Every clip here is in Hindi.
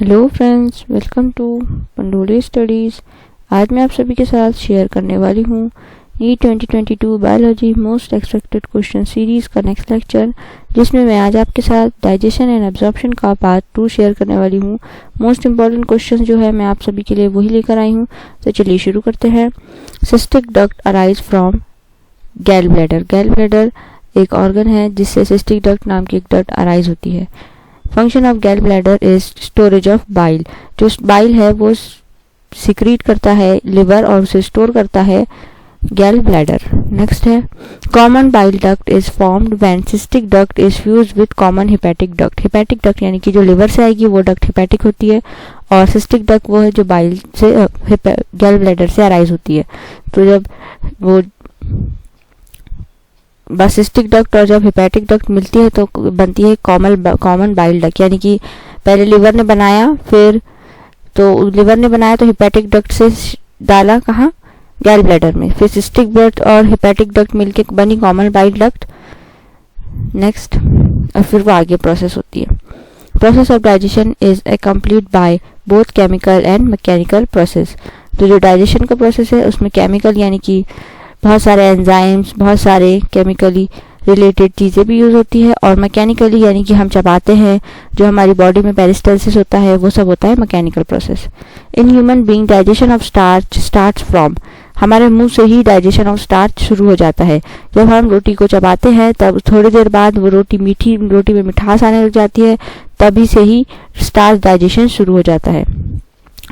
Hello friends, welcome to Pandoli studies. आज मैं आप सभी के साथ शेयर करने वाली हूँ NEET 2022 biology most expected question series का नेक्स्ट लेक्चर, जिसमें मैं आज आपके साथ डाइजेशन एंड एब्जॉर्प्शन का पार्ट 2 शेयर करने वाली हूँ। मोस्ट इंपॉर्टेंट क्वेश्चन जो है मैं आप सभी के लिए वही लेकर आई हूँ। तो चलिए शुरू करते हैं। सिस्टिक डक्ट अराइज फ्रॉम गैल ब्लैडर। गैल ब्लैडर एक ऑर्गन है जिससे सिस्टिक डक्ट नाम की एक डक्ट अराइज होती है। फंक्शन ऑफ गैल bladder is storage of bile. जो बाइल है वो सिक्रीट करता है लिवर और उसे स्टोर करता है गैल ब्लैडर। नेक्स्ट है common bile duct is formed when cystic duct is fused with common hepatic duct. Hepatic duct यानी कि जो लिवर से आएगी वो डक्ट हेपेटिक होती है, और सिस्टिक डक्ट वो है जो बाइल से गैल ब्लैडर से अराइज होती है। तो जब वो बस सिस्टिक डक्ट और जब हेपेटिक डक्ट मिलती है तो बनती है कॉमन बाइल डक्ट। यानी कि पहले लिवर ने बनाया, फिर तो लिवर ने बनाया तो हेपेटिक डक्ट से डाला कहाँ, गैल ब्लैडर में, फिर सिस्टिक डक्ट और हेपेटिक डक्ट मिलके बनी कॉमन बाइल डक्ट। नेक्स्ट, और फिर वो आगे प्रोसेस होती है। Process of digestion is complete by both chemical and mechanical process. तो जो डाइजेशन का प्रोसेस है उसमें केमिकल यानी कि बहुत सारे एंजाइम्स, बहुत सारे केमिकली रिलेटेड चीज़ें भी यूज़ होती है, और मैकेनिकली यानी कि हम चबाते हैं, जो हमारी बॉडी में पेरिस्टल्सिस होता है वो सब होता है mechanical process. In human being digestion of starts from, हमारे मुंह से ही डाइजेशन ऑफ स्टार्च शुरू हो जाता है। जब हम रोटी को चबाते हैं तब थोड़ी देर बाद वो रोटी में मिठास आने लग जाती है, तभी से ही स्टार्च डाइजेशन शुरू हो जाता है।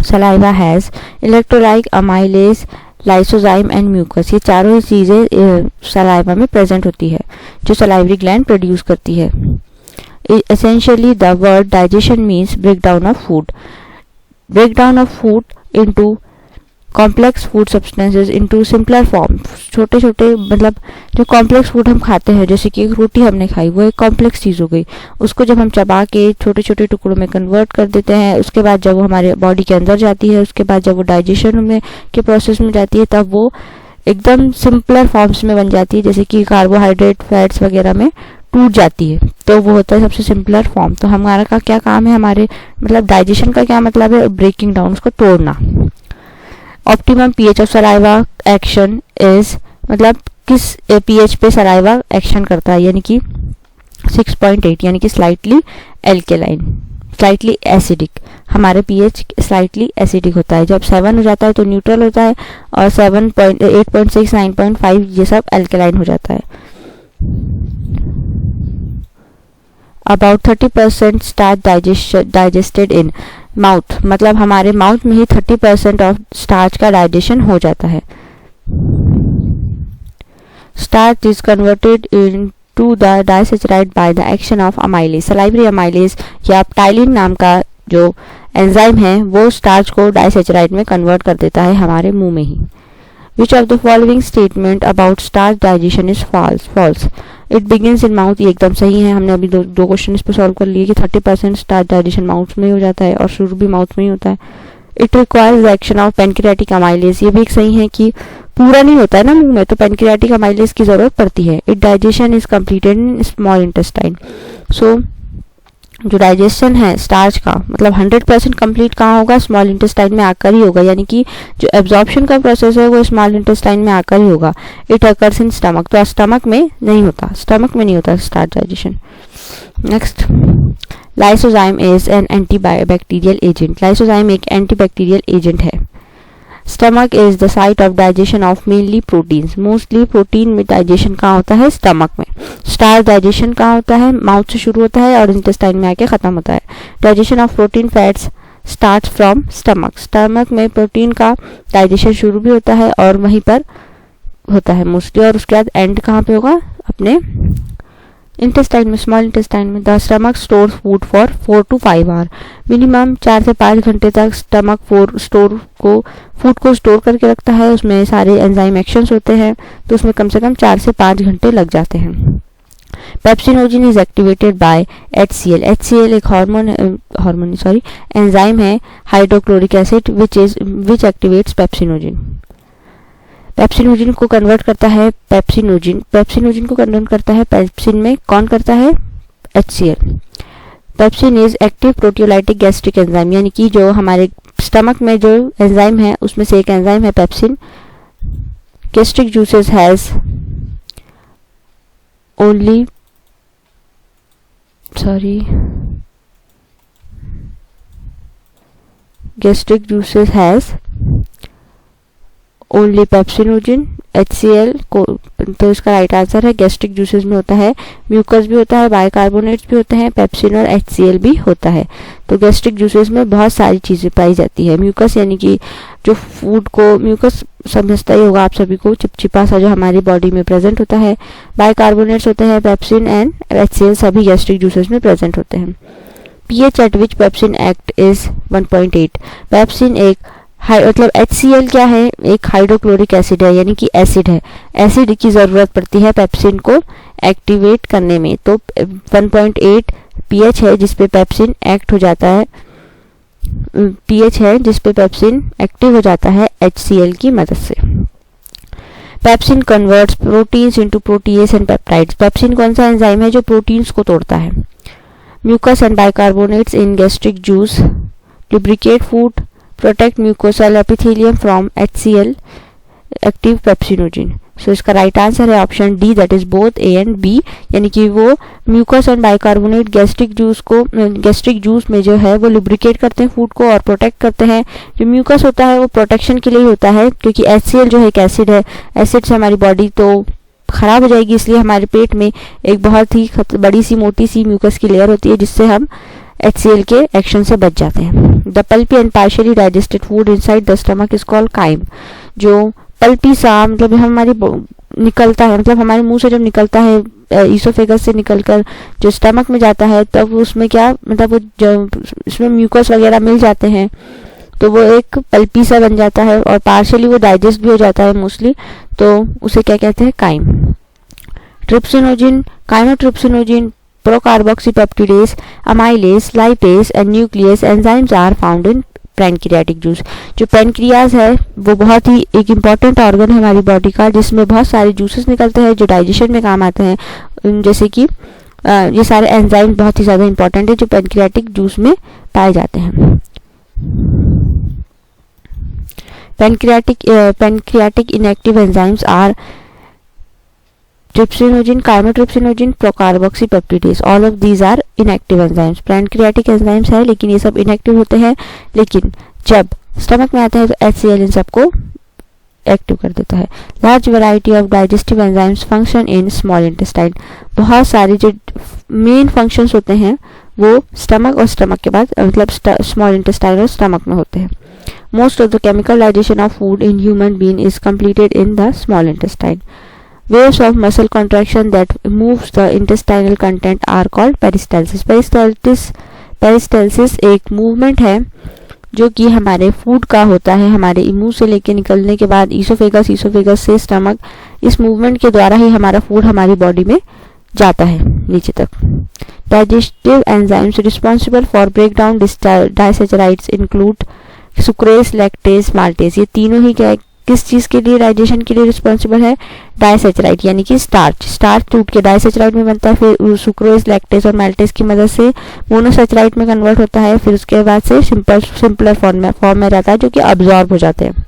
Saliva has electrolyte, amylase, lysozyme and mucus. ये चारों ही चीज़ें सलाइवा में प्रेजेंट होती है जो सलाइवरी ग्लैंड प्रोड्यूस करती है। Essentially the word digestion means breakdown of food. Breakdown of food into complex food substances into simpler form. छोटे छोटे मतलब जो कॉम्प्लेक्स फूड हम खाते हैं, जैसे कि एक रोटी हमने खाई, वो एक कॉम्प्लेक्स चीज़ हो गई। उसको जब हम चबा के छोटे छोटे टुकड़ों में कन्वर्ट कर देते हैं, उसके बाद जब वो हमारे बॉडी के अंदर जाती है, उसके बाद जब वो डाइजेशन में के प्रोसेस में जाती है, तब वो एकदम सिंपलर फॉर्म्स में बन जाती है, जैसे कि कार्बोहाइड्रेट, फैट्स वगैरह में टूट जाती है। तो वो होता है सबसे सिंपलर फॉर्म। तो हमारा का क्या काम है, हमारे मतलब डाइजेशन का क्या मतलब है, ब्रेकिंग डाउन, उसको तोड़ना। Optimum pH of saliva action is, मतलब किस पीएच पे सलाइवा एक्शन करता है, यानी कि 6.8, यानी कि स्लाइटली एल्केलाइन, स्लाइटली एसिडिक। हमारे पीएच स्लाइटली एसिडिक होता है। जब 7 हो जाता है तो न्यूट्रल होता है, और 8.6, 9.5 ये सब एल्केलाइन हो जाता है। About 30% starch digested in mouth, मतलब हमारे माउथ में ही 30% ऑफ स्टार्च का डाइजेशन हो जाता है। Starch is converted into the disaccharide by the action of amylase. Salivary amylase या प्टाइलिन नाम का जो एंजाइम है वो स्टार्च को डाइसेचराइड में कन्वर्ट कर देता है हमारे मुंह में ही। Which of the following statement about starch digestion is false? False. It begins in mouth, ये एकदम सही है। हमने अभी दो क्वेश्चन इस पर सॉल्व कर लिए कि 30% स्टार्च डाइजेशन माउथ में ही हो जाता है और शुरू भी माउथ में ही होता है। It requires the action of pancreatic amylase, ये भी एक सही है कि पूरा नहीं होता है ना मुंह में, तो पेनक्रियाटिक अमाइलेज की जरूरत पड़ती है। It digestion is completed in small intestine. So जो डाइजेशन है स्टार्च का, मतलब 100% कंप्लीट कहाँ होगा, स्मॉल इंटेस्टाइन में आकर ही होगा। यानी कि जो एब्जॉर्प्शन का प्रोसेस है वो स्मॉल इंटेस्टाइन में आकर ही होगा। इट अकर्स इन स्टमक, तो स्टमक में नहीं होता starch digestion. Next, lysozyme is an antibacterial agent. Lysozyme एक एंटीबैक्टीरियल एजेंट है। Stomach is the site of digestion of mainly proteins. Mostly protein में डाइजेशन कहाँ होता है, स्टमक में। स्टार्च डाइजेशन कहाँ होता है, माउथ से शुरू होता है और इंटेस्टाइन में आके खत्म होता है। Digestion of protein fats start from stomach. Stomach में प्रोटीन का डाइजेशन शुरू भी होता है और वहीं पर होता है मोस्टली, और उसके बाद एंड कहाँ पे होगा, अपने इंटेस्टाइन में, स्मॉल इंटेस्टाइन में। The stomach store food for 4 to 5 hour. Minimum 4 से 5 घंटे तक स्टमक फूड को स्टोर करके रखता है। उसमें सारे एंजाइम एक्शंस होते हैं, तो उसमें कम से कम 4 से 5 घंटे लग जाते हैं। Pepsinogen is activated by HCl। HCl एक एंजाइम है, हाइड्रोक्लोरिक एसिड, विच एक्टिवेट्स पेप्सिनोजिन। पेप्सिनोजिन को कन्वर्ट करता है पेप्सिन में कौन करता है, HCl। Pepsin is active proteolytic gastric enzyme, यानी कि जो हमारे स्टमक में जो एंजाइम है उसमें से एक एंजाइम है pepsin. Gastric juices has only gastric juices has only pepsinogen HCl को, तो इसका राइट आंसर है गैस्ट्रिक जूसेस में होता है म्यूकस भी होता है, बाइकार्बोनेट्स भी होते हैं, पेप्सिन और HCl भी होता है. तो गैस्ट्रिक जूसेस में बहुत सारी चीज़ें पाई जाती है. म्यूकस यानी कि जो फूड को, म्यूकस समझता ही होगा आप सभी को, चिपचिपा सा जो हमारी बॉडी में प्रेजेंट होता है. बाइकार्बोनेट्स होते हैं, पेप्सिन एंड HCl सभी गैस्ट्रिक जूसेस में प्रेजेंट होते हैं. pH at which pepsin act is 1.8. Pepsin एक मतलब HCl क्या है, एक हाइड्रोक्लोरिक एसिड है, यानी कि एसिड है. एसिड की ज़रूरत पड़ती है पेप्सिन को एक्टिवेट करने में. तो 1.8 pH है जिस पे पेप्सिन एक्ट हो जाता है, pH है जिस पे पेप्सिन एक्टिव हो जाता है HCl की मदद से. Pepsin converts proteins into protease and peptides. Pepsin कौन सा एंजाइम है जो प्रोटीन्स को तोड़ता है. Mucus and bicarbonates in gastric juice lubricate food, protect mucosal epithelium from HCl active pepsinogen. So इसका राइट आंसर है option D, that is both A and B, यानी कि वो mucus and bicarbonate gastric juice में जो है वो लुब्रिकेट करते हैं फूड को और प्रोटेक्ट करते हैं. जो म्यूकस होता है वो प्रोटेक्शन के लिए होता है, क्योंकि HCl जो है एक एसिड है, एसिड से हमारी बॉडी तो खराब हो जाएगी, इसलिए हमारे पेट में एक बहुत ही बड़ी सी मोटी सी म्यूकस की लेयर होती है जिससे हम HCl के एक्शन से बच जाते हैं. The pulpy and partially digested food inside the stomach is called crime. जो पल्पी सा मतलब हमारी निकलता है, मतलब हमारे मुंह से जब निकलता है ईसोफेगस से निकलकर जो स्टमक में जाता है, तब उसमें क्या मतलब जो इसमें म्यूकस वगैरह मिल जाते हैं तो वो एक पल्पी सा बन जाता है और पार्शियली वो डाइजेस्ट भी हो जाता है मोस्टली, तो उसे क्या कहते हैं, chyme. Trypsinogen, chymotrypsinogen, procarboxypeptidase, amylase, lipase and nucleus enzymes are found in pancreatic juice. जो पैनक्रियाज है वो बहुत ही एक इम्पॉर्टेंट ऑर्गन है हमारी बॉडी का, जिसमें बहुत सारे जूसेस निकलते हैं जो डाइजेशन में काम आते हैं. जैसे कि ये सारे एंजाइम बहुत ही ज़्यादा इंपॉर्टेंट है जो पैनक्रियाटिक जूस में पाए जाते हैं. Pancreatic inactive enzymes are trypsinogen, chymotrypsinogen, procarboxypeptidase. All of these are inactive enzymes. Pancreatic enzymes है लेकिन ये सब inactive होते हैं, लेकिन जब स्टमक में आते हैं तो HCl इन सबको एक्टिव कर देता है. Large variety of digestive enzymes function in small intestine. बहुत सारे जो मेन फंक्शंस होते हैं वो स्टमक और स्टमक के बाद मतलब स्मॉल इंटेस्टाइन और स्टमक में होते हैं. Most of the chemical digestion of food in human being is completed in the small intestine. Waves of muscle contraction that moves the intestinal content are called peristalsis. Peristalsis एक movement है जो कि हमारे फूड का होता है, हमारे मुंह से लेके निकलने के बाद ईसोफेगस से स्टमक, इस मूवमेंट के द्वारा ही हमारा फूड हमारी बॉडी में जाता है नीचे तक. Digestive enzymes responsible for breakdown disaccharides include sucrase, lactase, maltase. ये तीनों ही क्या किस चीज़ के लिए डाइजेशन के लिए रिस्पॉन्सिबल है, डाइसेचराइड, यानी कि स्टार्च टूट के डाइसेचराइड में बनता है, फिर सुक्रेज, लैक्टेज और माल्टेज की मदद से मोनोसेचराइड में कन्वर्ट होता है, फिर उसके बाद से सिंपलर फॉर्म में रहता है जो कि अब्जॉर्ब हो जाते हैं.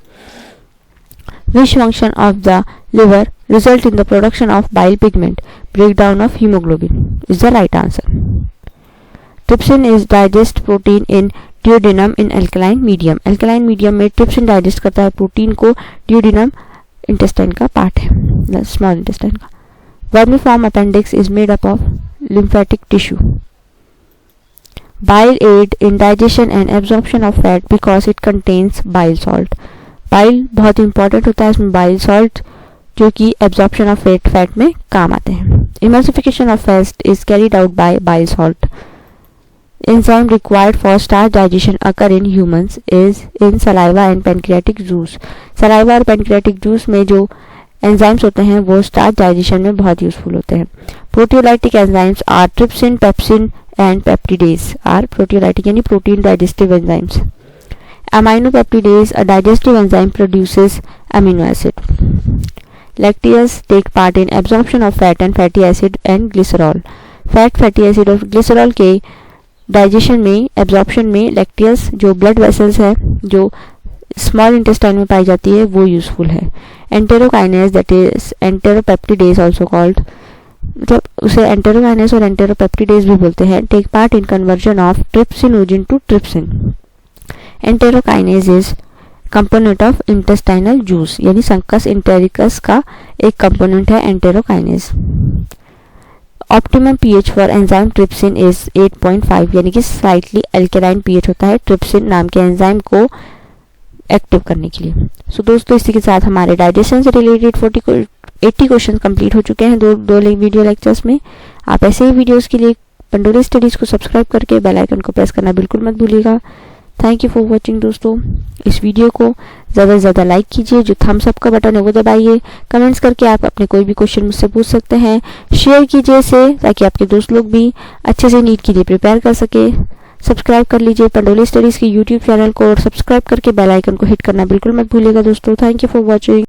Which function of the liver result in the production of bile pigment, breakdown of haemoglobin is the right answer. Trypsin is digest protein in duodenum in alkaline medium. Alkaline medium में ट्रिप्सिन डाइजेस्ट करता है प्रोटीन को. ड्यूडेनम इंटेस्टाइन का पार्ट है, स्मॉल इंटेस्टाइन का. Vermiform appendix is made up of lymphatic tissue. Bile aid in digestion and absorption of fat because it contains bile salt. Bile बहुत इंपॉर्टेंट होता है, इसमें बाइल सॉल्ट जो कि एब्जॉर्प्शन ऑफ फैट में काम आते हैं. Emulsification of fat is carried out by bile salt. Enzyme required for starch digestion occur in humans is in saliva and pancreatic juice. Saliva और pancreatic juice में जो enzymes होते हैं वो starch digestion में बहुत useful होते हैं. Proteolytic enzymes are trypsin, pepsin and peptidase are proteolytic यानी protein digestive enzymes. Aminopeptidase, a digestive enzyme, produces amino acid. Lactease take part in absorption of fat and fatty acid and glycerol. Fat, fatty acid और glycerol के डाइजेशन में, एब्जॉर्प्शन में लैक्टियस जो ब्लड वेसल्स है जो स्मॉल इंटेस्टाइन में पाई जाती है वो यूजफुल है। Enterokinase that is enteropeptidase also called, मतलब उसे एंटेरोकाइनेज और एंटेरोपेप्टिडेज भी बोलते हैं, take part in conversion of trypsinogen to trypsin. Enterokinase is component of intestinal juice, यानी संकस इंटेरिकस का एक कंपोनेंट है enterokinase. Optimum pH for enzyme trypsin is 8.5, यानी कि स्लाइटली अल्कलाइन पीएच होता है ट्रिप्सिन नाम के एंजाइम को एक्टिव करने के लिए। सो दोस्तों, इसी के साथ हमारे डाइजेशन से रिलेटेड 80 क्वेश्चन कंप्लीट हो चुके हैं दो वीडियो लेक्चर्स में। आप ऐसे ही वीडियोस के लिए पंडोली स्टडीज को सब्सक्राइब करके बेल आइकन को प्रेस करना बिल्कुल मत भूलिएगा। थैंक यू फॉर वॉचिंग दोस्तों। इस वीडियो को ज़्यादा से ज़्यादा लाइक कीजिए, जो थम्स अप का बटन है वो दबाइए, कमेंट्स करके आप अपने कोई भी क्वेश्चन मुझसे पूछ सकते हैं, शेयर कीजिए इसे ताकि आपके दोस्त लोग भी अच्छे से नीट के लिए प्रिपेयर कर सके। सब्सक्राइब कर लीजिए पंडोली स्टडीज़ के यूट्यूब चैनल को और सब्सक्राइब करके बेल आइकन को हिट करना बिल्कुल मत भूलिएगा दोस्तों। Thank you for watching.